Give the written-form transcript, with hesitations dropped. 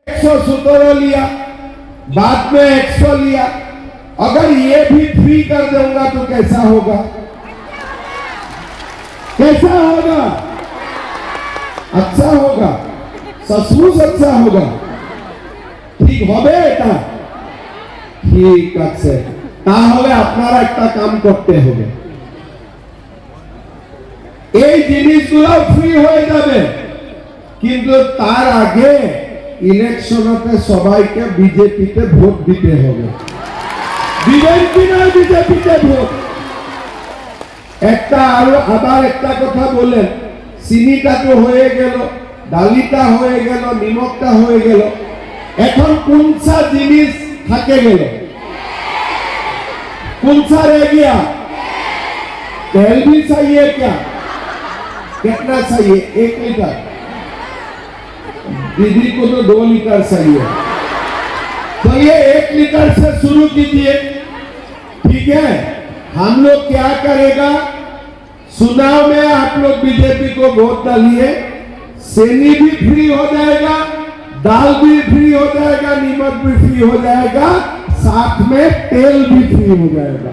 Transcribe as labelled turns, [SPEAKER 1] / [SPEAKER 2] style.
[SPEAKER 1] 117 लिया, बाद में 100 लिया। अगर ये भी फ्री कर दूंगा तो कैसा होगा? कैसा होगा? अच्छा होगा, सचमुच अच्छा होगा। ঠিক হবে এটা? ঠিক আছে, তাহলে আপনারা একটা কাম করতে হবে, এই জিনিসগুলো ফ্রি হয়ে যাবে, কিন্তু তার আগে ইলেকশনতে সবাইকে বিজেপিতে ভোট দিতে হবে। দিবেন কিনা বিজেপিতে ভোট? একটা আবার একটা কথা বলেন, চিনিটা তো হয়ে গেল, ডালিটা হয়ে গেল, নিমকটা হয়ে গেল, এখন কোনসা জিনিস থাকে গেল? কোনসা रह गया? तेल भी चाहिए क्या? कितना चाहिए? 1 लीटर? दीदी को तो 2 लीटर चाहिए। तो ये 1 लीटर से शुरू कीजिए, ठीक है? हम लोग क्या करेगा, चुनाव में आप लोग बीजेपी को वोट डालिए, चीनी भी फ्री हो जाएगा, दाल भी फ्री हो जाएगा, नमक भी फ्री हो जाएगा, साथ में तेल भी फ्री हो जाएगा।